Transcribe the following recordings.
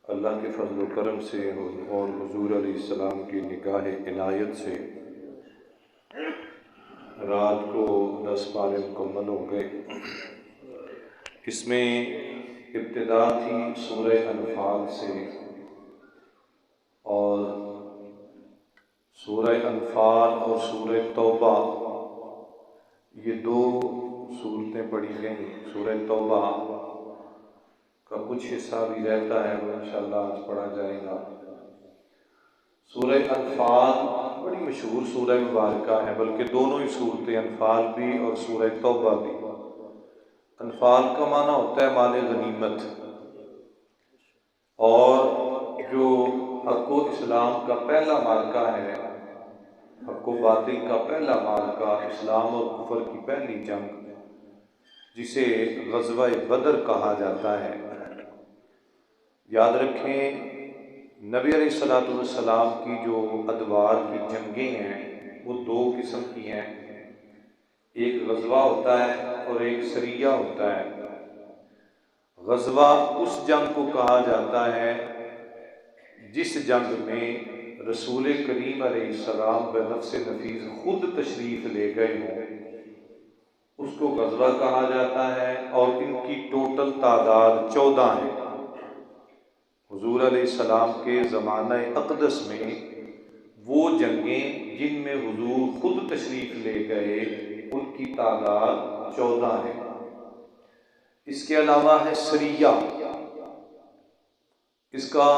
अल्लाह के फजल व करम से और हुजूर अलैहिस्सलाम की निगाह इनायत से रात को 10 पारे मुकम्मल हो गए। इसमें इब्तिदा थी सूरह अनफाल से, और सूरह अनफाल और सूरह तौबा ये दो सूरतें पढ़ी गई। सूरह तौबा का कुछ हिस्सा भी रहता है, वो इंशाअल्लाह आज पढ़ा जाएगा। सूरह अनफाल बड़ी मशहूर सूरह मुबारका है, बल्कि दोनों ही सूरतें, अनफाल भी और सूरह तौबा भी। अनफाल का माना होता है माल गनीमत, और जो हक़ इस्लाम का पहला मार्का है, हक़ बातिल का पहला मार्का, इस्लाम और कुफर की पहली जंग, जिसे ग़ज़वा बदर कहा जाता है। याद रखें, नबी अलैहिस्सलातु वस्सलाम की जो अदवार की जंगें हैं वो दो किस्म की हैं। एक ग़ज़वा होता है और एक सरिया होता है। ग़ज़वा उस जंग को कहा जाता है जिस जंग में रसूल करीम अलैहिस्सलाम बनफ़्स नफ़ीस खुद तशरीफ़ ले गए हों, उसको ग़ज़वा कहा जाता है। और इनकी टोटल तादाद 14 है। हुज़ूर अलैहिस्सलाम के ज़माना अक़दस में वो जंगें जिनमें हुज़ूर खुद तशरीफ़ ले गए, उनकी तादाद 14 है। इसके अलावा है सरिया। इसका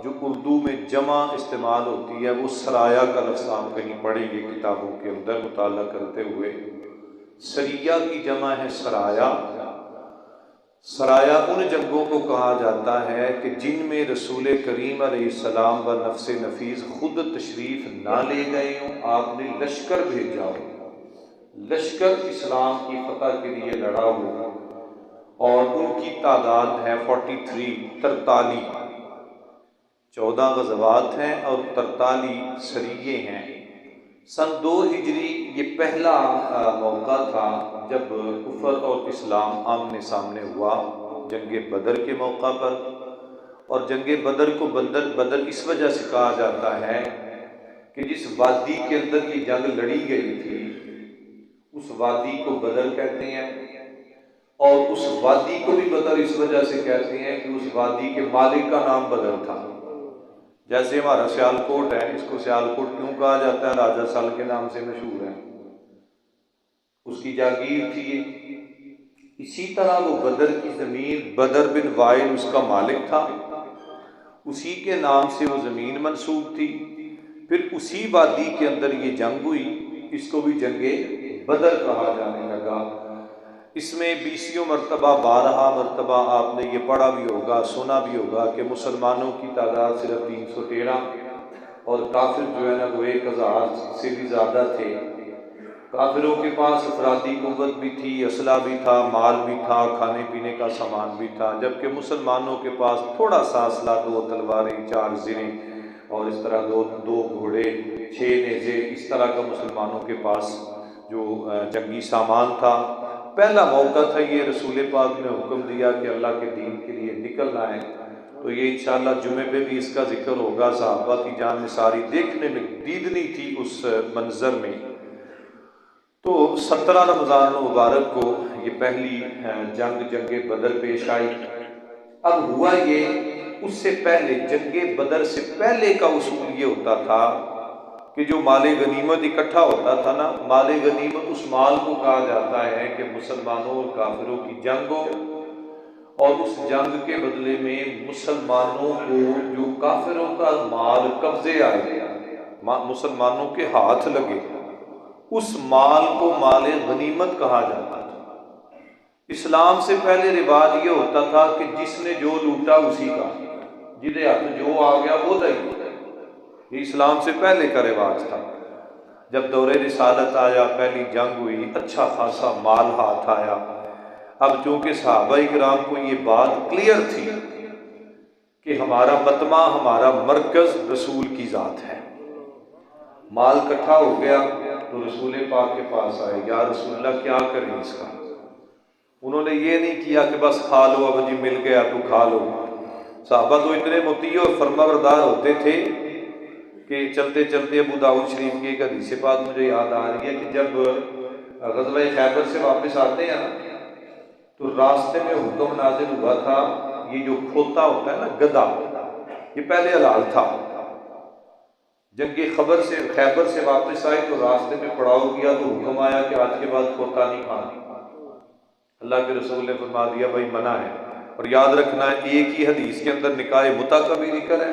जो उर्दू में जमा इस्तेमाल होती है वो सराया का लफ्ज़ आप कहीं पढ़ेंगे किताबों के अंदर मुताला करते हुए। सरिया की जमा है सराया। सराया उन जंगों को कहा जाता है कि जिनमें रसूल करीम अलैहिस्सलाम व नफ्स नफीस खुद तशरीफ़ ना ले गए हों, आपने लश्कर भेजा हो, लश्कर इस्लाम की फतह के लिए लड़ा हो, और उनकी तादाद है 43 14 ग़ज़वात हैं और 43 सरिये हैं। सन 2 हिजरी ये पहला मौका था जब कुफर और इस्लाम आमने सामने हुआ, जंग बदर के मौका पर। और जंग बदर को बदर इस वजह से कहा जाता है कि जिस वादी के अंदर ये जंग लड़ी गई थी उस वादी को बदर कहते हैं। और उस वादी को भी बदर इस वजह से कहते हैं कि उस वादी के मालिक का नाम बदर था। जैसे हमारा सियालकोट है, इसको सियालकोट क्यों कहा जाता है? राजा सल के नाम से मशहूर है, उसकी जागीर थी ये। इसी तरह वो बदर की ज़मीन, बदर बिन वाइल उसका मालिक था, उसी के नाम से वो ज़मीन मंसूब थी। फिर उसी वादी के अंदर ये जंग हुई, इसको भी जंगे बदर कहा जाने लगा। इसमें 20 मरतबा 12 मरतबा आपने ये पढ़ा भी होगा, सुना भी होगा कि मुसलमानों की तादाद सिर्फ 313 और काफिर जो है ना वो 1000 से भी ज़्यादा थे। काफिरों के पास अफरादी कुव्वत भी थी, असला भी था, माल भी था, खाने पीने का सामान भी था, जबकि मुसलमानों के पास थोड़ा सा असला, 2 तलवारें, 4 ज़िरें और इस तरह दो घोड़े, 6 नेज़े, इस तरह का मुसलमानों के पास जो जंगी सामान था। पहला मौका था ये, रसूल पाक ने हुक्म दिया कि अल्लाह के दीन के लिए निकलना है। तो ये इंशाअल्लाह जुमे पे भी इसका जिक्र होगा। सहाबा की जान सारी देखने में दीदनी थी उस मंजर में। तो 17 रमज़ान मुबारक को ये पहली जंग बदर पेश आई। अब हुआ ये, उससे पहले जंगे बदर से पहले का उसूल ये होता था कि जो माले गनीमत इकट्ठा होता था ना, माले गनीमत उस माल को कहा जाता है कि मुसलमानों और काफिरों की जंग हो, और उस जंग के बदले में मुसलमानों को जो काफिरों का माल कब्जे आए, मुसलमानों के हाथ लगे, उस माल को माले गनीमत कहा जाता था। इस्लाम से पहले रिवाज ये होता था कि जिसने जो लूटा उसी का, जिधे हाथ जो आ गया वो दही। ये इस्लाम से पहले का रिवाज था। जब दौरे रिसालत आया, पहली जंग हुई, अच्छा खासा माल हाथ आया। अब चूंकि सहाबाए किराम को ये बात क्लियर थी कि हमारा मतमा, हमारा मरकज रसूल की ज़ात है, माल इकट्ठा हो गया तो रसूल पाक के पास आए, या रसूलल्लाह क्या करें इसका। उन्होंने ये नहीं किया कि बस खा लो, अब जी मिल गया तो खा लो। सहाबा तो इतने मुती और फरमाबरदार होते थे कि चलते चलते अबू दाऊद शरीफ की एक हदीस पाक मुझे याद आ रही है कि जब ग़ज़वा खैबर से वापस आते हैं ना, तो रास्ते में हुक्म नाजिल हुआ था, ये जो खोता होता है ना, गधा, ये पहले हलाल था। जंग खैबर से वापस आए तो रास्ते में पड़ाव किया तो हुक्म आया कि आज के बाद खोता नहीं खाना। अल्लाह के रसूल ने फरमा दिया भाई मना है। और याद रखना एक ही हदीस के अंदर निकाह मुता का भी जिक्र है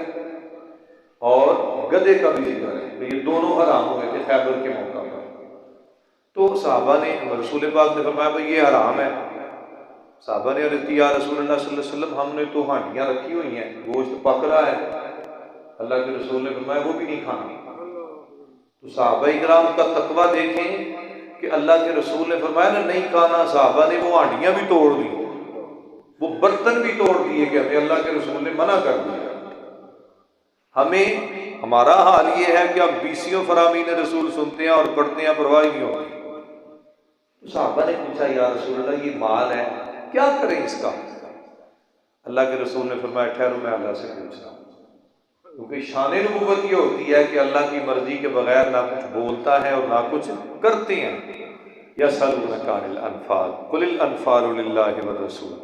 और गधे का भी जिक्र है, तो ये दोनों हराम हुए थे खैबर के मौका पर। तो साहबा ने, रसूल पाक ने फरमाया भाई ये हराम है। साहबा ने अर्ज़ किया रसूलुल्लाह सल्लल्लाहु अलैहि वसल्लम हमने तो हांडियाँ रखी हुई हैं, गोश्त पक रहा है। अल्लाह के रसूल ने फरमाया वो भी नहीं खाना। तो सहाबा इकराम का तकवा देखें कि अल्लाह के रसूल ने फरमाया ना नहीं खाना, सहाबा ने वो हांडियाँ भी तोड़ दी, वो बर्तन भी तोड़ दिए कि हमें अल्लाह के रसूल ने मना कर दिया। हमें, हमारा हाल ये है कि हम बीसियों फरामीन रसूल सुनते हैं और पढ़ते हैं, परवाह नहीं होती। तो सहाबा ने पूछा या रसूल अल्लाह ये माल है, क्या करें इसका? अल्लाह के रसूल ने फरमाया ठहरो मैं अल्लाह से पूछता हूँ, क्योंकि शान नबुव्वत ये होती है कि अल्लाह की मर्जी के बगैर ना कुछ बोलता है और ना कुछ करते हैं। यसअलूनका अनिल अनफाल कुलिल अनफालु लिल्लाहि व रसूल,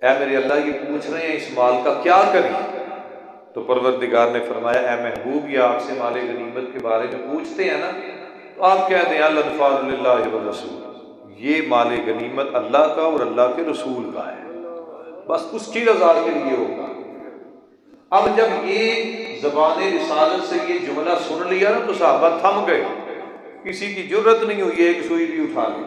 ऐ मेरे अल्लाह ये पूछ रहे हैं इस माल का क्या करें? तो परवरदिगार ने फरमाया ऐ महबूब ये आपसे माले गनीमत के बारे में पूछते हैं ना, तो आप कह दें अल अनफालु लिल्लाहि व रसूल, ये माले गनीमत अल्लाह का और अल्लाह के रसूल का है, बस उसकी रजा के लिए होगा। अब जब ये ज़बान रिसालत से ये जुमला सुन लिया ना तो सहाबा थम गए, किसी की जुर्रत नहीं हुई एक सुई भी उठा ली।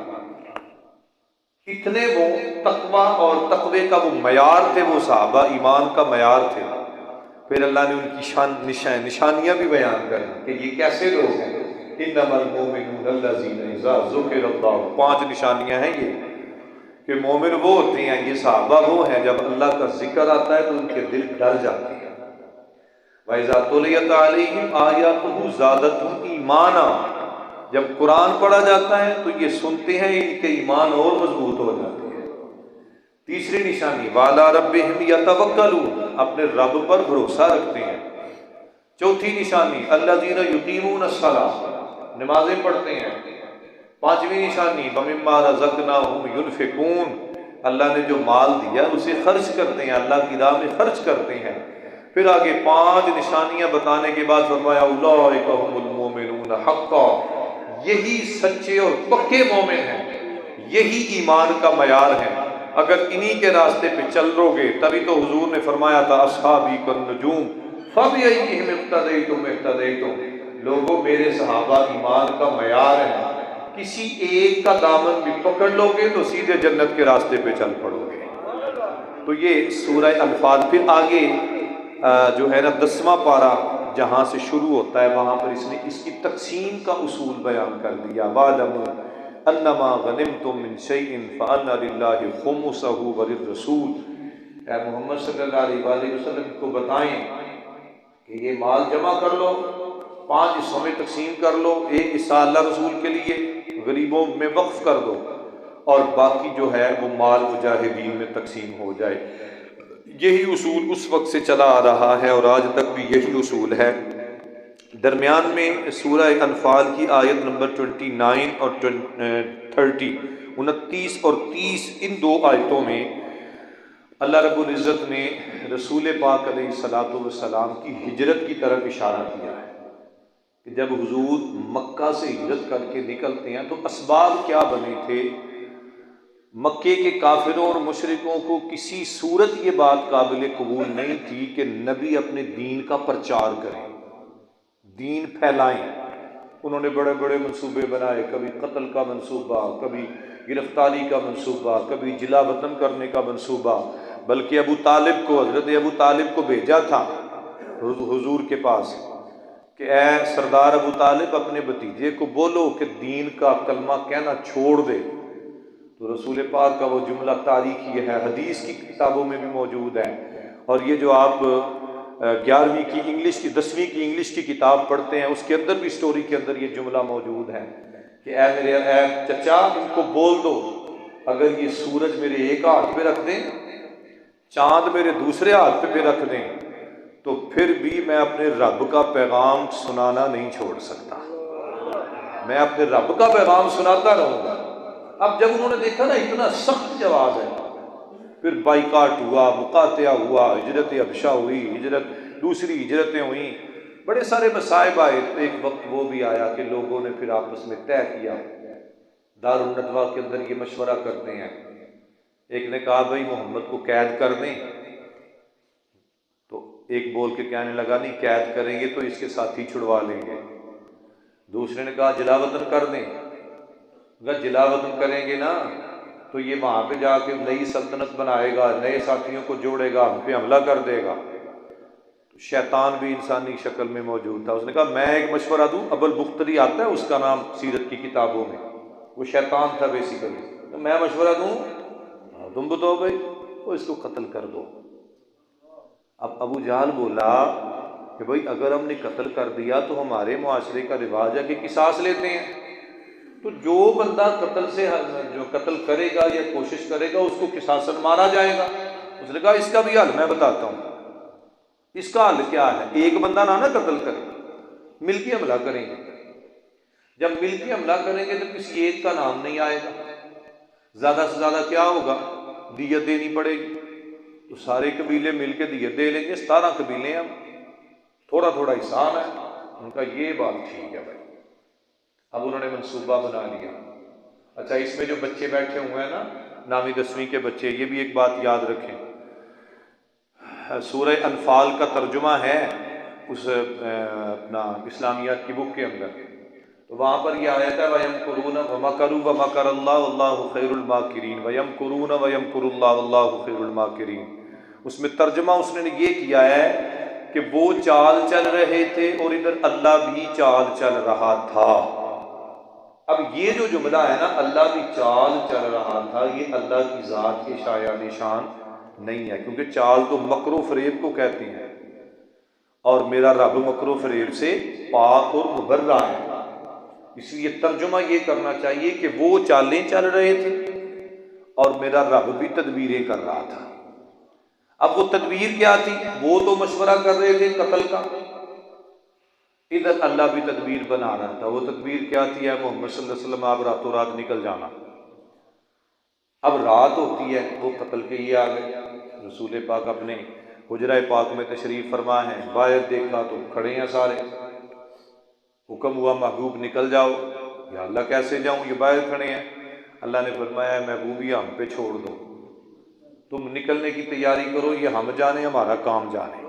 इतने वो तकवा और तकवे का वो मयार थे, वो सहाबा ईमान का मयार थे। फिर अल्लाह ने उनकी निशानियां भी बयान कर कि ये कैसे लोग हैं। इन्नमल मोमिनून अल्लज़ीना इज़ा ज़ुकिरल्लाह, 5 निशानियां हैं ये कि मोमिन वो होते हैं, ये सहाबा वो हैं जब अल्लाह का जिक्र आता है तो उनके दिल डर जाते हैं। वइज़ा तुलियत अलैहिम आयातुहु ज़ादतहुम ईमाना, जब कुरान पढ़ा जाता है तो ये सुनते हैं, इनके ईमान और मजबूत हो जाते हैं। तीसरी निशानी वाला रब्बिहिम यतवक्कलून, अपने रब पर भरोसा रखते हैं। चौथी निशानी अल्लज़ीना युकीमून अस्सलाह, नमाजें पढ़ते हैं। पांचवी निशानी वमिम्मा रज़क़नाहुम युनफ़िकून, अल्लाह ने जो माल दिया उसे खर्च करते हैं, अल्लाह की राह में खर्च करते हैं। फिर आगे 5 निशानियां बताने के बाद फरमाया उलाइका हुमुल मोमिनून हक़्क़ा, यही सच्चे और पक्के मोमिन हैं, यही ईमान का मयार है। अगर इन्हीं के रास्ते पे चल लोगे तभी तो हुजूर ने फरमाया था अस्हाबी कन्नुजूम फबिअय्यिहिम इक़्तदैतुम इक़्तदैतुम, लोगों मेरे सहाबा ईमान का मयार है, किसी एक का दामन भी पकड़ लोगे तो सीधे जन्नत के रास्ते पे चल पड़ोगे। तो ये सूरह अनफाल। फिर आगे जो है ना 10वां पारा जहाँ से शुरू होता है वहाँ पर इसने इसकी तकसीम का उसूल बयान कर दिया। वालमू अन्नमा गनिमतुम मिन शैइन फअन्ना लिल्लाहि खुमुसहु व लिर्रसूल, ऐ मोहम्मद सल्लल्लाहु अलैहि वसल्लम को बताएं कि ये माल जमा कर लो, 5 हिस्सों में तकसीम कर लो, एक हिस्सा अल्लाह रसूल के लिए गरीबों में वक्फ कर दो और बाकी जो है वो माल मुजाहिदीन में तकसीम हो जाए। यही उसूल उस वक्त से चला आ रहा है और आज तक भी यही उसूल है। दरमियान में सूरह अनफाल की आयत नंबर 29 और 30, 29 और 30, इन 2 आयतों में अल्लाह रब्बुल इज़्ज़त ने रसूल पाक अलैहिस्सलातु वस्सलाम की हिजरत की तरफ इशारा किया है कि जब हुजूर मक्का से हिजरत करके निकलते हैं तो असबाब क्या बने थे। मक्के के काफिरों और मुशरिकों को किसी सूरत ये बात काबिल कबूल नहीं थी कि नबी अपने दीन का प्रचार करें, दीन फैलाएं। उन्होंने बड़े बड़े मंसूबे बनाए, कभी कत्ल का मंसूबा, कभी गिरफ्तारी का मंसूबा, कभी जिला वतन करने का मंसूबा। बल्कि अबू तालिब को, हज़रत अबू तालिब को भेजा था हुजूर के पास कि ए सरदार अबू तालिब अपने भतीजे को बोलो कि दीन का कलमा कहना छोड़ दे। तो रसूल पाक का वो जुमला तारीखी है, हदीस की किताबों में भी मौजूद है। और ये जो आप 11वीं की इंग्लिश की 10वीं की इंग्लिश की किताब पढ़ते हैं उसके अंदर भी स्टोरी के अंदर ये जुमला मौजूद है कि ए चचा इनको बोल दो अगर ये सूरज मेरे एक हाथ पे रख दें, चांद मेरे दूसरे हाथ पे रख दें तो फिर भी मैं अपने रब का पैगाम सुनाना नहीं छोड़ सकता, मैं अपने रब का पैगाम सुनाता रहूंगा। अब जब उन्होंने देखा ना इतना सख्त जवाब है, फिर बाइकाट हुआ, मुकातिया हुआ, हिजरत हबशा हुई, हिजरत दूसरी हिजरतें हुई, बड़े सारे मसाइब आए। तो एक वक्त वो भी आया कि लोगों ने फिर आपस में तय किया, दारुल नदवा के अंदर ये मशवरा करते हैं। एक ने कहा भाई मोहम्मद को कैद कर दें, तो एक बोल के कहने लगा नहीं कैद करेंगे तो इसके साथी छुड़वा लेंगे। दूसरे ने कहा जलावतन कर दें, अगर जलावतन करेंगे ना तो ये वहां पे जाके नई सल्तनत बनाएगा, नए साथियों को जोड़ेगा, हम पे हमला कर देगा। तो शैतान भी इंसानी शक्ल में मौजूद था। उसने कहा मैं एक मशवरा दूं, अबुल बुख्तरी आता है उसका नाम सीरत की किताबों में, वो शैतान था बेसिकली। तो मैं मशवरा दूं, तुम बताओ भाई, वो इसको कत्ल कर दो। अब अबू जहल बोला कि भाई अगर हमने कत्ल कर दिया तो हमारे मुआशरे का रिवाज है कि किसास लेते हैं, तो जो बंदा कत्ल से जो कत्ल करेगा या कोशिश करेगा उसको किसासन मारा जाएगा। उसने कहा इसका भी हल मैं बताता हूँ। इसका हल क्या है, एक बंदा ना कत्ल करे, मिलके हमला करेंगे। जब मिलके हमला करेंगे तो किसी एक का नाम नहीं आएगा, ज्यादा से ज्यादा क्या होगा, दियत देनी पड़ेगी। तो सारे कबीले मिलके दियत दे लेंगे, 17 कबीले हम, थोड़ा थोड़ा हिसाब है। उनका ये बात ठीक है भाई। अब उन्होंने मंसूबा बना लिया। अच्छा, इसमें जो बच्चे बैठे हुए हैं ना, 9वीं 10वीं के बच्चे, ये भी एक बात याद रखें, सूरह अनफाल का तर्जुमा है उस अपना इस्लामियात की बुक के अंदर। तो वहाँ पर यह आयत है वयम कुरून व मकरू व मकर अल्लाह वल्लाहु खैरुल माकिरीन, वयम कुरून वयम कुरुल्लाह वल्लाहु खैरुल माकिरीन। उसमें तर्जमा उसने ये किया है कि वो चाल चल रहे थे और इधर अल्लाह भी चाल चल रहा था। अब ये जो जुमला है ना, अल्लाह भी चाल चल रहा था, ये अल्लाह की ज़ात के शाया निशान नहीं है, क्योंकि चाल तो मकरो फरेब को कहती है और मेरा रब मकरो फरेब से पाक और मुबर्रा है। इसलिए तर्जुमा ये करना चाहिए कि वो चालें चल रहे थे और मेरा रब भी तदबीरें कर रहा था। अब वो तदबीर क्या थी, वो तो मशवरा कर रहे थे कत्ल का, इधर अल्लाह भी तदबीर बना रहा था। वो तदबीर क्या थी, है मोहम्मद सल्लल्लाहु अलैहि वसल्लम आप रातों रात निकल जाना। अब रात होती है, वो कत्ल के लिए आ गए। रसूल पाक अपने हुजरा पाक में तशरीफ फरमा है, बाहर देखा तो खड़े हैं सारे। हुक्म हुआ महबूब निकल जाओ। या अल्लाह कैसे जाऊं, ये बाहर खड़े हैं। अल्लाह ने फरमाया महबूब ये हम पे छोड़ दो, तुम निकलने की तैयारी करो, ये हम जाने हमारा काम जाने।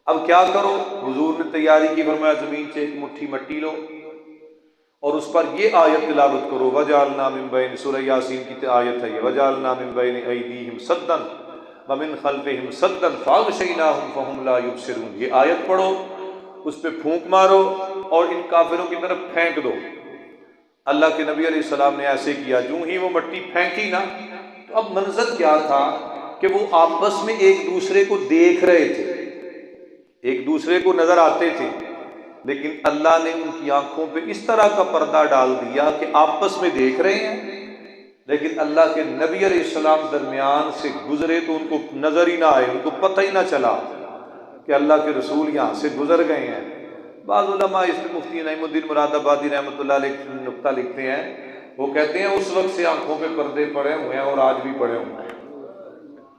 अब क्या करो, हुजूर ने तैयारी की, फरमाया जमीन से एक मुट्ठी मिट्टी लो और उस पर ये आयत तिलावत करो, वजालना मिन बैन, सूरह यासीन की आयत है ये, वजालना मिन बैन ऐदीहिम सद्दन व मिन खल्फिहिम सद्दन फागशैनाहुम फहुम ला युबसिरून। ये आयत पढ़ो, उस पर फूंक मारो और इन काफिरों की तरफ फेंक दो। अल्लाह के नबी अलैहिस्सलाम ने ऐसे किया, यूं ही वो मिट्टी फेंकी ना, तो अब मंजर क्या था कि वो आपस में एक दूसरे को देख रहे थे, एक दूसरे को नजर आते थे, लेकिन अल्लाह ने उनकी आंखों पे इस तरह का पर्दा डाल दिया कि आपस में देख रहे हैं, लेकिन अल्लाह के नबी अलैहिस्सलाम दरमियान से गुजरे तो उनको नजर ही ना आए, उनको पता ही ना चला कि अल्लाह के रसूल यहाँ से गुजर गए हैं। बाज़ उलमा, इसमें मुफ्ती नईमुद्दीन मुरादाबादी रहमतुल्लाह अलैह नुक्ता लिखते हैं, वो कहते हैं उस वक्त से आंखों पे पर्दे पड़े हुए हैं और आज भी पड़े हुए हैं।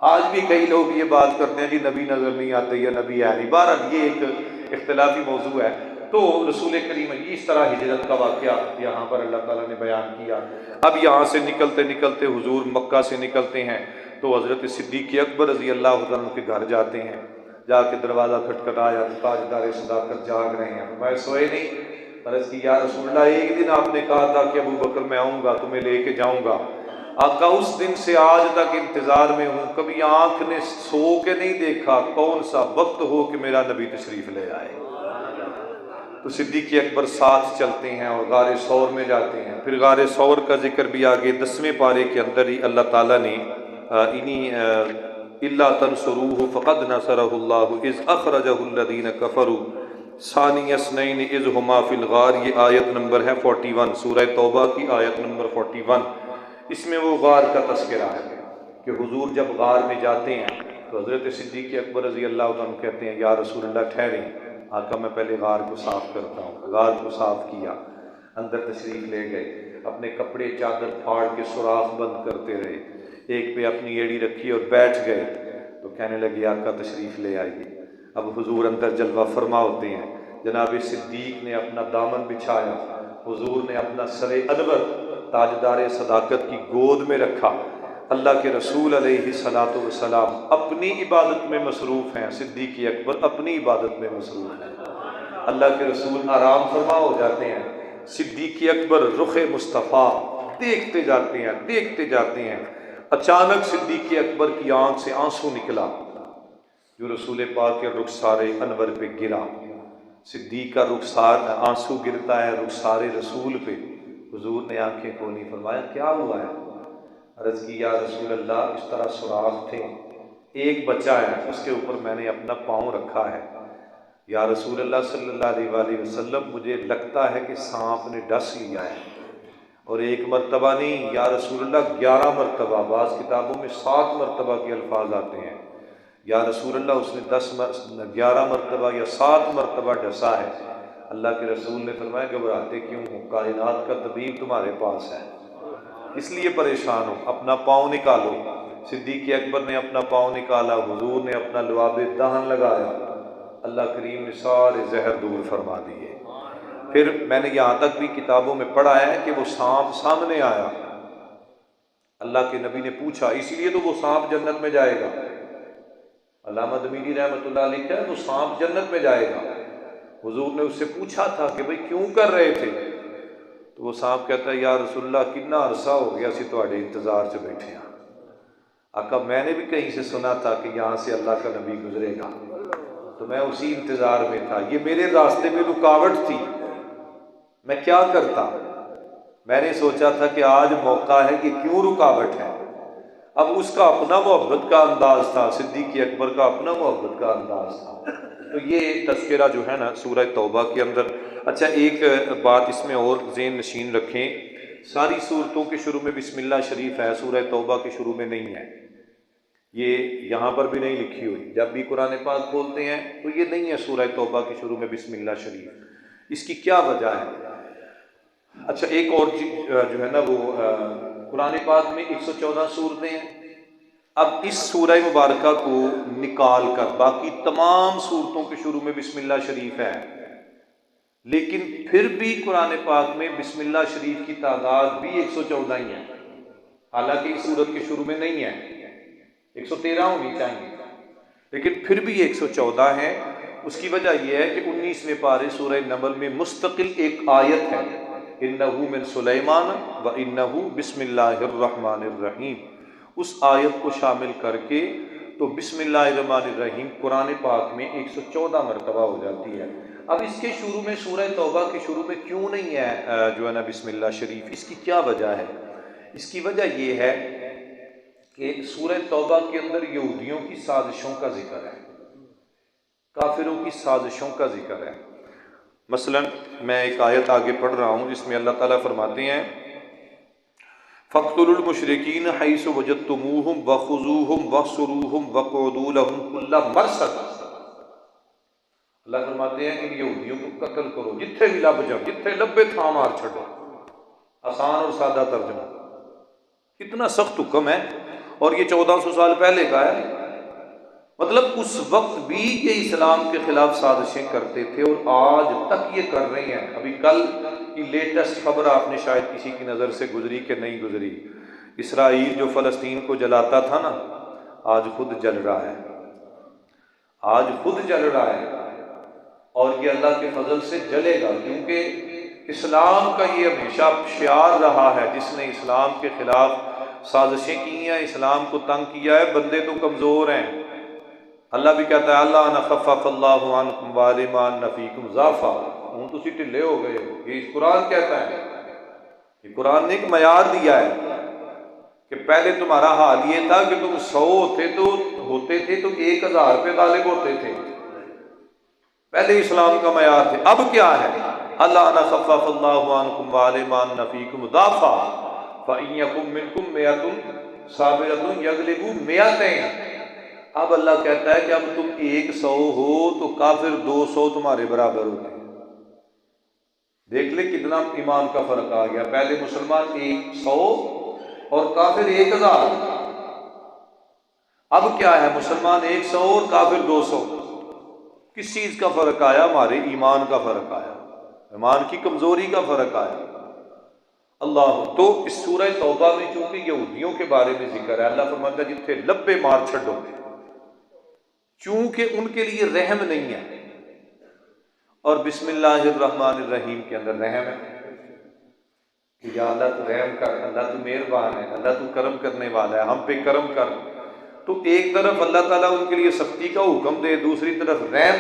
आज भी कई लोग ये बात करते हैं कि नबी नजर नहीं आते या नबी है नहीं। बहरहाल ये एक इख्तिलाफी मौजू है। तो रसूल करीम इस तरह हिजरत का वाक़या यहाँ पर अल्लाह ताला ने बयान किया। अब यहाँ से निकलते निकलते हुजूर मक्का से निकलते हैं तो हज़रत सिद्दीक़ अकबर रज़ी अल्लाह तआला के घर जाते हैं। जाके दरवाज़ा खटखटाया तो ताजदार सदाकत जाग रहे हैं। मैं सोए नहीं, अर्ज़ की या रसूलल्लाह, एक दिन आपने कहा था कि अबू बकर मैं आऊँगा तुम्हें लेके जाऊँगा। आका उस दिन से आज तक इंतज़ार में हूँ, कभी आँख ने सो के नहीं देखा कौन सा वक्त हो कि मेरा नबी तशरीफ़ ले आए। तो सिद्दीक़ अकबर साथ चलते हैं और गारे सौर में जाते हैं। फिर गारे सौर का जिक्र भी आगे 10वें पारे के अंदर ही अल्लाह ताला ने इन्हीं इल्ला तंसुरूहु फ़क़द नसरहुल्लाहु इज़ अख़रजहुल्लज़ीना कफ़रू सानी अस्नैन इज़ हुमा फ़िल गार। ये आयत नंबर है 41, सूरह तौबा की आयत नंबर 41। इसमें वो गार का तस्करा है कि हुजूर जब गार में जाते हैं तो हज़रत सिद्दीक़ अकबर रज़ी अल्लाह तआला अन्हु कहते हैं, या रसूल अल्लाह ठहरें, आका मैं पहले गार को साफ़ करता हूँ। गार को साफ़ किया, अंदर तशरीफ़ ले गए, अपने कपड़े चादर फाड़ के सुराख बंद करते रहे, एक पे अपनी एड़ी रखी और बैठ गए। तो कहने लगे आका तशरीफ़ ले आइए। अब हुजूर अंदर जलवा फरमा होते हैं। जनाब सिद्दीक़ ने अपना दामन बिछाया, हुजूर ने अपना सरे अनवर ताजदार सदाकत की गोद में रखा। अल्लाह के रसूल अलैहिस्सलातु वस्सलाम अपनी इबादत में मसरूफ़ हैं, सिद्दीक़ अकबर अपनी इबादत में मसरूफ़ हैं। अल्लाह के रसूल आराम फरमा हो जाते हैं, सिद्दीक़ अकबर रुख़ मुस्तफ़ा देखते जाते हैं, देखते जाते हैं। अचानक सिद्दीक़ अकबर की आंख से आंसू निकला जो रसूल पाक के रुखसारे अनवर पे गिरा। सिद्दीक़ का रुखसार आंसू गिरता है रुखसारे रसूल पे। हुजूर ने आंखें खोली, फरमाया क्या हुआ है? अर्ज़ की या रसूल अल्लाह, इस तरह सुराख थे, एक बच्चा है उसके ऊपर मैंने अपना पाँव रखा है। या रसूल अल्लाह सल्लल्लाहु अलैहि वसल्लम, मुझे लगता है कि सांप ने डस लिया है। और एक मरतबा नहीं या रसूल अल्लाह 11 मरतबा, बाज़ किताबों में 7 मरतबा के अल्फाज आते हैं। या रसूल अल्लाह उसने 11 मरतबा या 7 मरतबा डसा है। अल्लाह के रसूल ने फरमाया घबराते क्यों हो, कायनात का तबीब तुम्हारे पास है, इसलिए परेशान हो, अपना पाँव निकालो। सिद्दीक़ अकबर ने अपना पाँव निकाला, हुजूर ने अपना लुआब दहन लगाया, अल्लाह करीम ने सारे जहर दूर फरमा दिए। फिर मैंने यहाँ तक भी किताबों में पढ़ा है कि वो सांप सामने आया, अल्लाह के नबी ने पूछा, इसीलिए तो वो सांप जन्नत में जाएगा। अल्लामा दमीरी रहमतुल्लाह अलैह लिखा है, वो सांप जन्नत में जाएगा। हुजूर ने उससे पूछा था कि भाई क्यों कर रहे थे? तो वो सांप कहता है, या रसूलल्लाह कितना अरसा हो गया सी तुहाडे इंतजार च बैठे हैं। आका मैंने भी कहीं से सुना था कि यहाँ से अल्लाह का नबी गुजरेगा, तो मैं उसी इंतजार में था। ये मेरे रास्ते में रुकावट थी, मैं क्या करता? मैंने सोचा था कि आज मौका है कि क्यों रुकावट है। अब उसका अपना मोहब्बत का अंदाज था, सिद्दीक़ अकबर का अपना मोहब्बत का अंदाज था। तो ये तज़किरा जो है ना सूरह तौबा के अंदर। अच्छा, एक बात इसमें और ज़हन नशीन रखें, सारी सूरतों के शुरू में बिस्मिल्लाह शरीफ है, सूरह तौबा के शुरू में नहीं है। ये यहाँ पर भी नहीं लिखी हुई, जब भी कुरान पाक खोलते हैं तो ये नहीं है सूरह तौबा के शुरू में बिस्मिल्लाह शरीफ। इसकी क्या वजह है? अच्छा, एक और जो है ना वो कुरान पाक में 114 सूरतें हैं। अब इस सूरह मुबारका को निकाल कर बाकी तमाम सूरतों के शुरू में बिस्मिल्लाह शरीफ है, लेकिन फिर भी कुरान पाक में बिस्मिल्लाह शरीफ की तादाद भी 114 ही है, हालांकि इस सूरत के शुरू में नहीं है, 113 होनी चाहिए, लेकिन फिर भी 114 है। उसकी वजह यह है कि 19वें पारे सूरह नमल में मुस्तकिल एक आयत है, इन्नहु मिन सुलैमान व इन्नहु बिस्मिल्लाहिर्रहमानिर्रहीम। उस आयत को शामिल करके तो बिस्मिल्लाहिर्रहमानिर्रहीम कुरान पाक में 114 मरतबा हो जाती है। अब इसके शुरू में सूरह तौबा के शुरू में क्यों नहीं है जो है ना बिस्मिल्लाह शरीफ? इसकी क्या वजह है? इसकी वजह यह है कि सूरह तौबा के अंदर यहूदियों की साजिशों का जिक्र है, काफिरों की साजिशों का जिक्र है। मसलन मैं एक आयत आगे पढ़ रहा हूँ जिसमें अल्लाह ताला फरमाते हैं, फ़क़्तुलुल मुशरिकीन हैसु वजदतुमूहुम वख़ुज़ूहुम वहसुरूहुम वक़उदू लहुम कुल्ला मरसद। अल्लाह फरमाते हैं इन यहूदियों को कत्ल करो, जिथे भी लब जाओ, जिथे लब्बे था मार छड़ो। आसान और सादा तर्जुमा, कितना सख्त हुक्म है, और ये 1400 साल पहले का है। मतलब उस वक्त भी ये इस्लाम के खिलाफ साजिशें करते थे और आज तक ये कर रहे हैं। अभी कल की लेटेस्ट खबर आपने शायद किसी की नज़र से गुजरी कि नहीं गुजरी, इसराइल जो फ़लस्तीन को जलाता था ना, आज खुद जल रहा है, आज खुद जल रहा है, और ये अल्लाह के फजल से जलेगा, क्योंकि इस्लाम का ये हमेशा शियार रहा है, जिसने इस्लाम के खिलाफ साजिशें की हैं, इस्लाम को तंग किया है, बंदे तो कमज़ोर हैं। अल्लाह भी कहता है अल्लाह न खफ़फ़ल्लाहु अन्कुम व अलिमा अन्ना फ़ीकुम ज़अफ़ा, हूँ तुसी ढिले हो गए हो। ये कुरान कहता है, ये कुरान ने एक मयार दिया है कि पहले तुम्हारा हाल ये था कि तुम 100 होते थे तो 1000 पे गालिब होते थे, पहले इस्लाम का मयार थे। अब क्या है? अल्लाह न खफ़फ़ल्लाहु अन्कुम व अलिमा अन्ना फ़ीकुम ज़अफ़ा फ़इन यकुम मिनकुम मिअतुन साबिरतुन यगलिबु मिअतैन। अब अल्लाह कहता है कि अब तुम 100 हो तो काफिर 200 तुम्हारे बराबर होते हैं। देख ले कितना ईमान का फर्क आ गया। पहले मुसलमान 100 और काफिर 1000। अब क्या है, मुसलमान 100 और काफिर 200। किस चीज का फर्क आया? हमारे ईमान का फर्क आया, ईमान की कमजोरी का फर्क आया। अल्लाह तो इस सूरह तौबा में चूंकि यहूदियों के बारे में जिक्र है, अल्लाह फरमाता है जिथे लब्बे मार छो, चूंकि उनके लिए रहम नहीं है। और बिस्मिल्लाहिर्रहमानिर्रहीम के अंदर रहम है कि या अल्लाह तू रहम कर, अल्लाह तू मेहरबान है, अल्लाह तू करम करने वाला है, हम पे करम कर। तो एक तरफ अल्लाह ताला उनके लिए सख्ती का हुक्म दे, दूसरी तरफ रहम,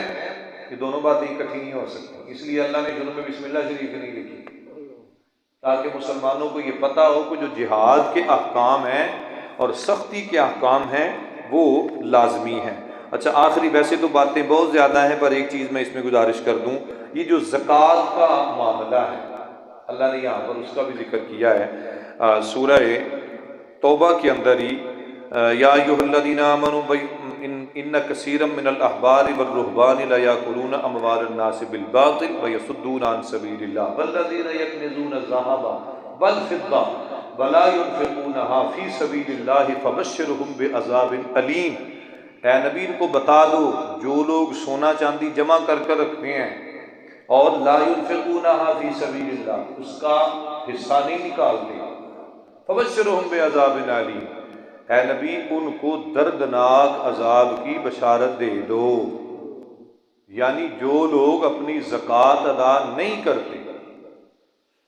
ये दोनों बातें इकट्ठी नहीं हो सकती। इसलिए अल्लाह ने शुरू में बिस्मिल्लाह शरीफ नहीं लिखी, ताकि मुसलमानों को ये पता हो कि जो जिहाद के अहकाम हैं और सख्ती के अहकाम हैं वो लाजमी हैं। अच्छा, आखिरी वैसे तो बातें बहुत ज़्यादा हैं, पर एक चीज़ मैं इसमें गुजारिश कर दूँ, ये जो ज़कात का मामला है अल्लाह ने यहाँ पर उसका भी जिक्र किया है सूरह तौबा के अंदर ही। या अय्युहल्लज़ीना आमनू इन्न कसीरम मिनल अहबारि वर्रुहबानि ला याकुलूना अमवालन नासि बिल बातिल व यसुद्दूना अन सबीलिल्लाह वल्लज़ीना यकनिज़ूना ज़हबा वल फिद्दा वला युनफिकूनहा फी सबीलिल्लाह फबश्शिरहुम बिअज़ाबिन अलीम। ऐ नबी, इनको बता दो जो लोग सोना चांदी जमा कर कर रखते हैं और ला युनफिकूनहा फी सबीलिल्लाह, उसका हिस्सा नहीं निकालते, फबश्शिरहुम बिअज़ाबिन अलीम, ऐ नबी उनको दर्दनाक अजाब की बशारत दे दो। यानी जो लोग अपनी ज़कात अदा नहीं करते,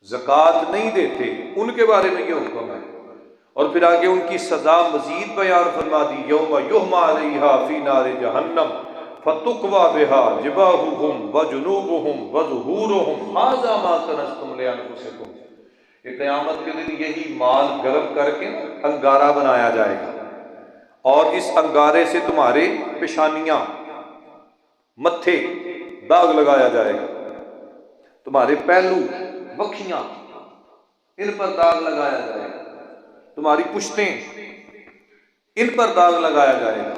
ज़कात नहीं देते, उनके बारे में ये हुक्म है। और फिर आगे उनकी सजा मजीद बयान फरमा दी, यौमा युहमा अलैहा फी नारे जहन्नम फतुक्वा बिहा जिबाहुहुम व जुनूबुहुम व ज़ुहूरुहुम हाज़ा मा कनज़्तुम लिअन्फुसिकुम। क़यामत के दिन यही माल गर्म करके अंगारा बनाया जाएगा और इस अंगारे से तुम्हारे पेशानियां, मत्थे दाग लगाया जाएगा, तुम्हारे पहलू, बखियां, इन पर दाग लगाया जाएगा, तुम्हारी पुश्तें, इन पर दाग लगाया जाएगा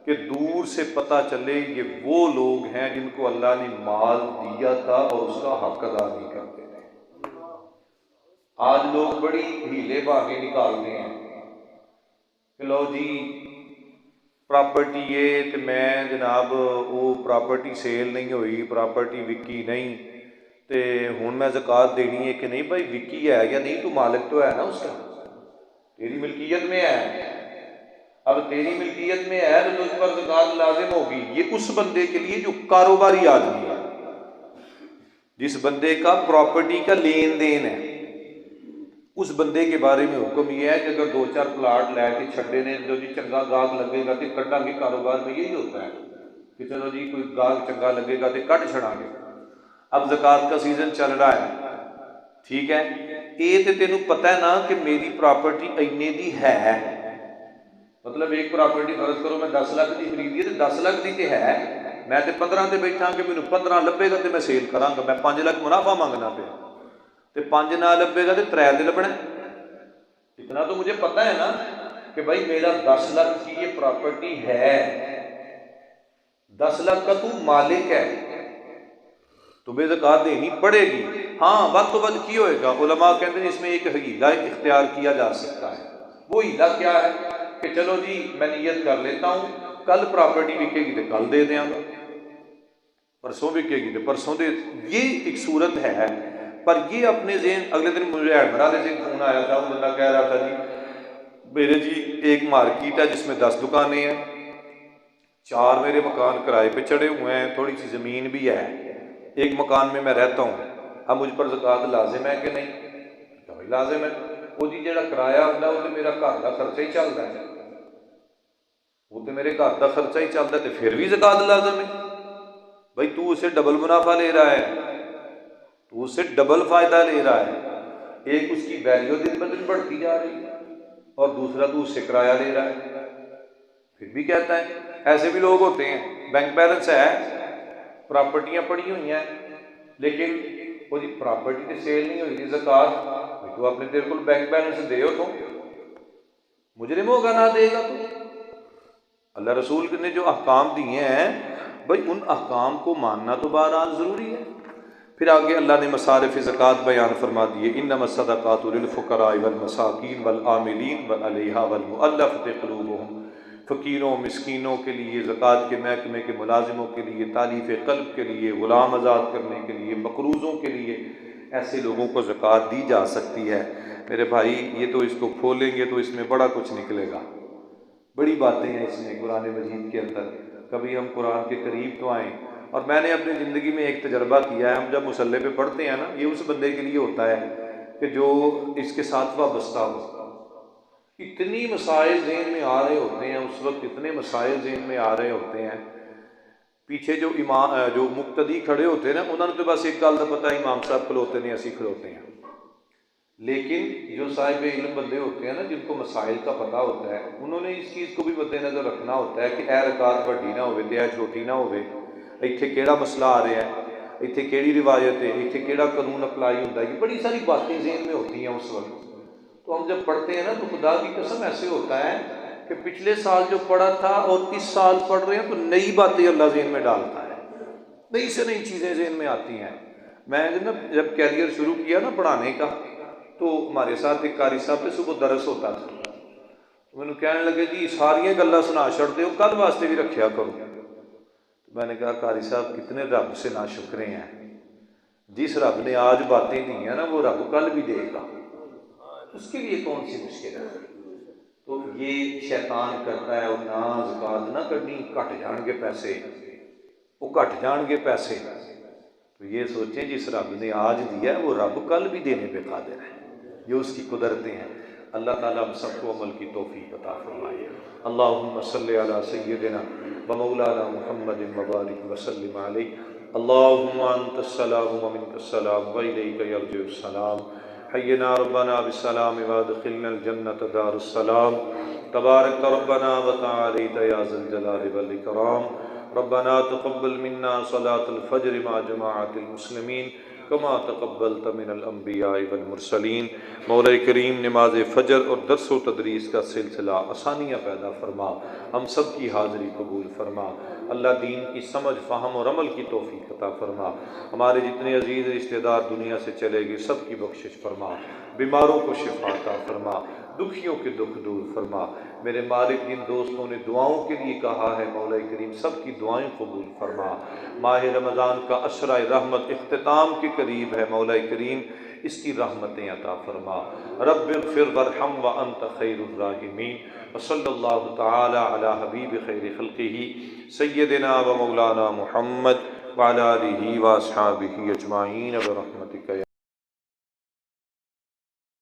कि दूर से पता चले ये वो लोग हैं जिनको अल्लाह ने माल दिया था और उसका हक अदा नहीं करते थे। आज लोग बड़ी हीले बहाने निकालते हैं कि लो जी प्रॉपर्टी ये तो मैं जनाब वो प्रॉपर्टी सेल नहीं हुई, प्रॉपर्टी विकी नहीं, तो हुण मैं ज़कात देनी है कि नहीं। भाई विकी है या नहीं, तू मालिक तो है ना उसका, तेरी मिल्कियत में है। अब तेरी मिल्कियत में है तो तुझ पर ज़कात लाजिम होगी। ये उस बंदे के लिए जो कारोबारी आदमी है, जिस बंदे का प्रॉपर्टी का लेन देन है, उस बंदे के बारे में हुक्म यह है कि अगर 2-4 प्लाट लैके छड्डे ने, जो जी चंगा गाहक लगेगा तो कड्डांगे। कारोबार में यही होता है कि चलो जी कोई गाहक चंगा लगेगा तो कट छड़ांगे। अब ज़कात का सीजन चल रहा है, ठीक है, ये तो तेनू पता है ना कि मेरी प्रॉपर्टी इन्ने दी है, मतलब एक प्रॉपर्टी फर्ज करो मैं 10 लाख की खरीदी है तो 10 लाख की तो है, मैं तो 15 से बैठा कि मैंने 15 लभेगा तो मैं सेल करांगा, मैं 5 लाख मुनाफा मंगना पे तो 5 ना लभेगा तो 3 दे लभना। इतना तो मुझे पता है ना कि भाई मेरा 10 लाख की ये प्रॉपर्टी है, 10 लाख का तू मालिक है, तुम्हें ज़कात देनी पड़ेगी। हाँ, वक्त तो वक्त की होएगा। उलमा कहते हैं इसमें एक हीला इख्तियार किया जा सकता है। वो हीला क्या है कि चलो जी मैं नियत कर लेता हूँ कल प्रॉपर्टी बिकेगी तो कल दे देंगे, परसों बिकेगी तो परसों दे, ये एक सूरत है। पर ये अपने ज़हन, अगले दिन मुझे एडमरा से फोन आया था, वो बंदा कह रहा था जी मेरे जी एक मार्केट है जिसमें 10 दुकानें हैं, 4 मेरे मकान किराए पे चढ़े हुए हैं, थोड़ी सी ज़मीन भी है, एक मकान में मैं रहता हूँ, अब मुझ पर ज़कात लाजिम है कि नहीं? तो भाई लाजिम है। वो जी जो किराया होता है वो तो मेरा घर का खर्चा ही चलता है, वो तो मेरे घर का खर्चा ही चलता है, तो फिर भी ज़कात लाजिम है। भाई तू उसे डबल मुनाफा ले रहा है, तू उससे डबल फायदा ले रहा है। एक उसकी वैल्यू दिन ब दिन बढ़ती जा रही है और दूसरा तू उससे किराया ले रहा है, फिर भी कहता है। ऐसे भी लोग होते हैं, बैंक बैलेंस है, प्रॉपर्टियां पड़ी हुई हैं, लेकिन वो जी प्रॉपर्टी तो सेल नहीं हुई थी, ज़कात तो अपने तेरे को बैंक बैलेंस दे तो मुजरिमों का ना देगा तो। अल्लाह रसूल ने जो अहकाम दिए हैं भाई उन अहकाम को मानना तो बहरहाल ज़रूरी है। फिर आगे अल्लाह ने मसारिफ़ ज़कात बयान फरमा दिए, इन्नमा सदक़ातु लिल-फ़ुक़राኢ वल-मसाकीन वल-आमिलीन अलैहा वल-मुअल्लफ़ति क़ुलूबुहुम, फ़कीरों मिस्कीनों के लिए, ज़कात के महकमे के मुलाजिमों के लिए, तालीफ़ क़ल्ब के लिए, ग़ुलाम आज़ाद करने के लिए, मक़रूज़ों के लिए, ऐसे लोगों को ज़कात दी जा सकती है। मेरे भाई ये तो इसको खोलेंगे तो इसमें बड़ा कुछ निकलेगा, बड़ी बातें हैं इसमें कुरान मजीद के अंदर। कभी हम कुरान के करीब तो आएँ। और मैंने अपनी ज़िंदगी में एक तजर्बा किया है, हम जब मुसल्ले पे पढ़ते हैं ना, ये उस बंदे के लिए होता है कि जो इसके साथ वाबस्ता हो। इतनी मसाइल ज़हन में आ रहे होते हैं उस वक्त, इतने मसाइल ज़हन में आ रहे होते हैं। पीछे जो इमाम जो मुक्तदी खड़े होते हैं ना, उन्होंने तो बस एक गल का पता, इमाम साहब खलोते ने, असी खलोते हैं। लेकिन जो साहिब इल्म बंदे होते हैं ना, जिनको मसाइल का पता होता है, उन्होंने इस चीज़ को भी मद्देनज़र रखना होता है कि ए रकात वड्डी ना होवे ते ए छोटी ना होवे, इत्थे केड़ा मसला आ रहा है, इत्थे केड़ी रिवायत है, इत्थे केड़ा कानून अप्लाई होता है। ये बड़ी सारी बातें ज़हन में होती हैं उस वक्त। तो हम जब पढ़ते हैं ना तो खुदा की कसम ऐसे होता है कि पिछले साल जो पढ़ा था और इस साल पढ़ रहे हैं तो नई बातें अल्लाह ज़हन में डालता है, नई से नई चीज़ें ज़हन में आती हैं। मैं जब कैरियर शुरू किया ना पढ़ाने का, तो हमारे साथ एक कारी साहब से सुबह दरस होता था, तो मैंने कहने लगे जी सारियां गल्लां सुना छड़ते हो, कल वास्ते भी रखा करो। तो मैंने कहा कारी साहब कितने रब से ना शुक्रे हैं, जिस रब ने आज बातें दी हैं ना वो रब कल भी देगा, उसके लिए कौन सी मुश्किल है। तो ये शैतान करता है, और ना ज़कात ना करनी, घट जाएंगे पैसे, वो घट जाएंगे पैसे। तो ये सोचें जिस रब ने आज दिया है वो रब कल भी देने पे कादिर है, ये उसकी कुदरतें हैं। अल्लाह ताला हम सबको अमल की तौफीक अता फरमाए। अल्लाहुम्मा सल्लि अला सय्यिदिना व मौलाना मुहम्मदिन व बारिक व सल्लिम अलैहि। अल्लाहुम्मा अंतस्सलाम व मिनकस्सलाम व इलैका यरजिउस्सलाम। हय्यिना रब्बना बिस्सलाम व अदखिलनल जन्नत दारुस्सलाम। तबारक रब्बना व तआलैता या ज़ल जलालि वल इकराम। रब्बना तक़ब्बल मिन्ना सलातुल फ़ज्र मा जमाअतिल मुस्लिमीन कमा तक़ब्बलत मिनल अंबिया'i वल मुरसलीन। मौला करीम नमाज फ़जर और दर्स व तदरीस का सिलसिला आसानियाँ पैदा फरमा, हम सब की हाज़िरी कबूल फरमा। अल्लाह दीन की समझ, फ़हम और अमल की तौफ़ीक़ अता फरमा। हमारे जितने अजीज़ रिश्तेदार दुनिया से चले गए सब की बख्शिश फरमा, बीमारों को शिफा अता फरमा, दुखियों के दुख दूर फरमा। मेरे मालिक जिन दोस्तों ने दुआओं के लिए कहा है मौला करीम सब की दुआएं कबूल फरमा। माह रमज़ान का अशरा रहमत इख्तिताम के करीब है, मौला करीम इसकी रहमतें अता फरमा। रब्बिग़फ़िर वरहम व अंत खैरुर राहिमीन। व सल्लल्लाहु तआला अला हबीब खैरि खल्क़िही सय्यदिना व मौलाना मुहम्मद व अला आलिही व अस्हाबिही अजमाईन बिरहमतिका